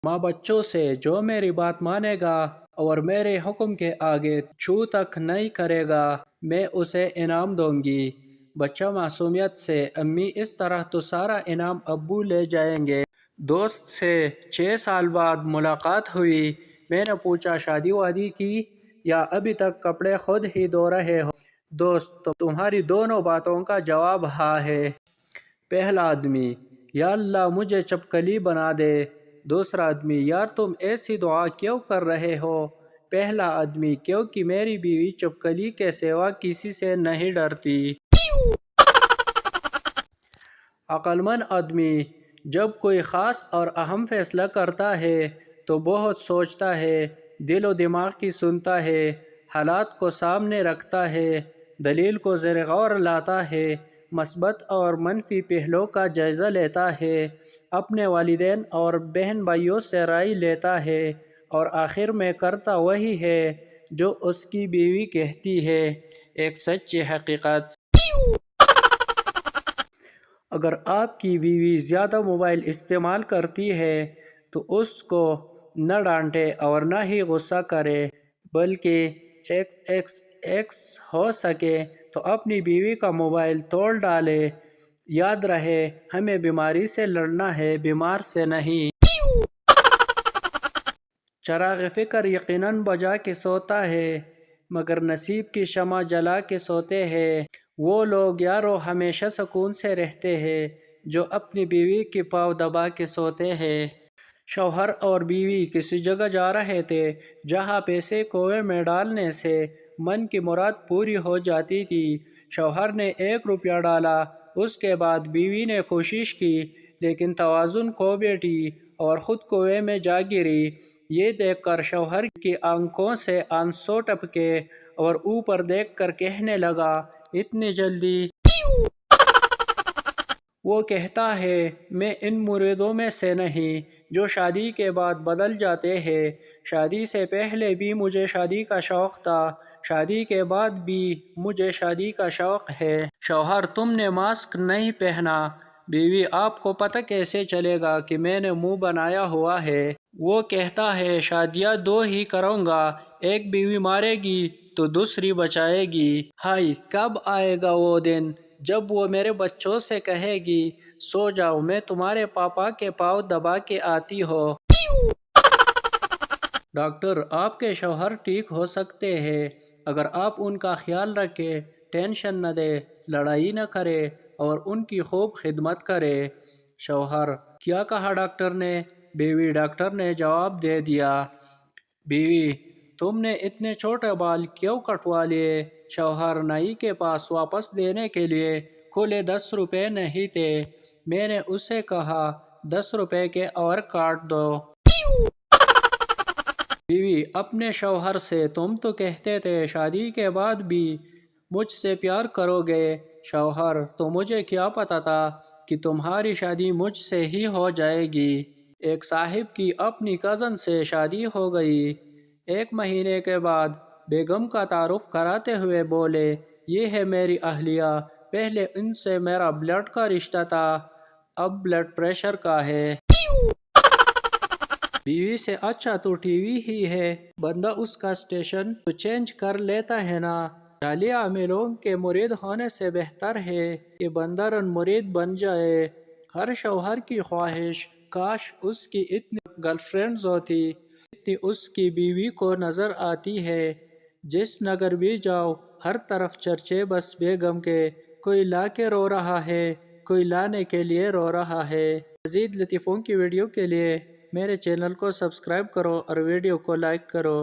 माँ बच्चों से जो मेरी बात मानेगा और मेरे हुक्म के आगे छू तक नहीं करेगा, मैं उसे इनाम दूंगी। बच्चा मासूमियत से, अम्मी इस तरह तो सारा इनाम अब्बू ले जाएंगे। दोस्त से 6 साल बाद मुलाकात हुई। मैंने पूछा, शादी वादी की या अभी तक कपड़े खुद ही धो रहे हो? दोस्त, तो तुम्हारी दोनों बातों का जवाब हाँ है। पहला आदमी, या अल्लाह मुझे चपकली बना दे। दूसरा आदमी, यार तुम ऐसी दुआ क्यों कर रहे हो? पहला आदमी, क्योंकि मेरी बीवी चपकली के सिवा किसी से नहीं डरती। अक्लमंद आदमी, जब कोई ख़ास और अहम फैसला करता है तो बहुत सोचता है, दिल और दिमाग की सुनता है, हालात को सामने रखता है, दलील को ज़ेर गौर लाता है, मस्बत और मनफी पहलुओं का जायज़ा लेता है, अपने वालिदैन और बहन भाइयों से राय लेता है और आखिर में करता वही है जो उसकी बीवी कहती है। एक सच्ची हकीकत। अगर आपकी बीवी ज़्यादा मोबाइल इस्तेमाल करती है तो उसको न डांटे और न ही गुस्सा करे, बल्कि एक्स हो सके तो अपनी बीवी का मोबाइल तोड़ डाले। याद रहे, हमें बीमारी से लड़ना है, बीमार से नहीं। चराग़ फ़िक्र यकीनन बजा के सोता है, मगर नसीब की शमा जला के सोते हैं। वो लोग यारो हमेशा सुकून से रहते हैं जो अपनी बीवी के पाँव दबा के सोते हैं। शौहर और बीवी किसी जगह जा रहे थे जहाँ पैसे कुएं में डालने से मन की मुराद पूरी हो जाती थी। शौहर ने 1 रुपया डाला, उसके बाद बीवी ने कोशिश की, लेकिन तवाज़ुन खो बैठी और ख़ुद कुएं में जा गिरी। ये देखकर शौहर की आंखों से आंसू टपके और ऊपर देखकर कहने लगा, इतनी जल्दी? वो कहता है, मैं इन मुरीदों में से नहीं जो शादी के बाद बदल जाते हैं। शादी से पहले भी मुझे शादी का शौक़ था, शादी के बाद भी मुझे शादी का शौक़ है। शौहर, तुमने मास्क नहीं पहना। बीवी, आपको पता कैसे चलेगा कि मैंने मुंह बनाया हुआ है? वो कहता है, शादियाँ 2 ही करूँगा, एक बीवी मारेगी तो दूसरी बचाएगी। हाय, कब आएगा वो दिन जब वो मेरे बच्चों से कहेगी, सो जाओ, मैं तुम्हारे पापा के पाँव दबा के आती हो। डॉक्टर, आपके शौहर ठीक हो सकते हैं अगर आप उनका ख्याल रखें, टेंशन न दें, लड़ाई न करें और उनकी खूब खिदमत करें। शौहर, क्या कहा डॉक्टर ने? बीवी, डॉक्टर ने जवाब दे दिया। बीवी, तुमने इतने छोटे बाल क्यों कटवा लिए? शौहर, नाई के पास वापस देने के लिए खुले 10 रुपए नहीं थे, मैंने उसे कहा 10 रुपए के और काट दो। बीवी, अपने शौहर से, तुम तो कहते थे शादी के बाद भी मुझसे प्यार करोगे। शौहर, तो मुझे क्या पता था कि तुम्हारी शादी मुझसे ही हो जाएगी। एक साहिब की अपनी कज़न से शादी हो गई। 1 महीने के बाद बेगम का तारुफ कराते हुए बोले, ये है मेरी अहलिया, पहले इनसे मेरा ब्लड का रिश्ता था, अब ब्लड प्रेशर का है। बीवी से, अच्छा तो टीवी ही है, बंदा उसका स्टेशन तो चेंज कर लेता है ना। जाली आमिलों के मुरीद होने से बेहतर है कि बंदा रन मुरीद बन जाए। हर शौहर की ख्वाहिश, काश उसकी इतनी गर्लफ्रेंड्स होती जितनी उसकी बीवी को नज़र आती है। जिस नगर भी जाओ हर तरफ चर्चे बस बेगम के, कोई ला के रो रहा है, कोई लाने के लिए रो रहा है। मज़ीद लतीफ़ों की वीडियो के लिए मेरे चैनल को सब्सक्राइब करो और वीडियो को लाइक करो।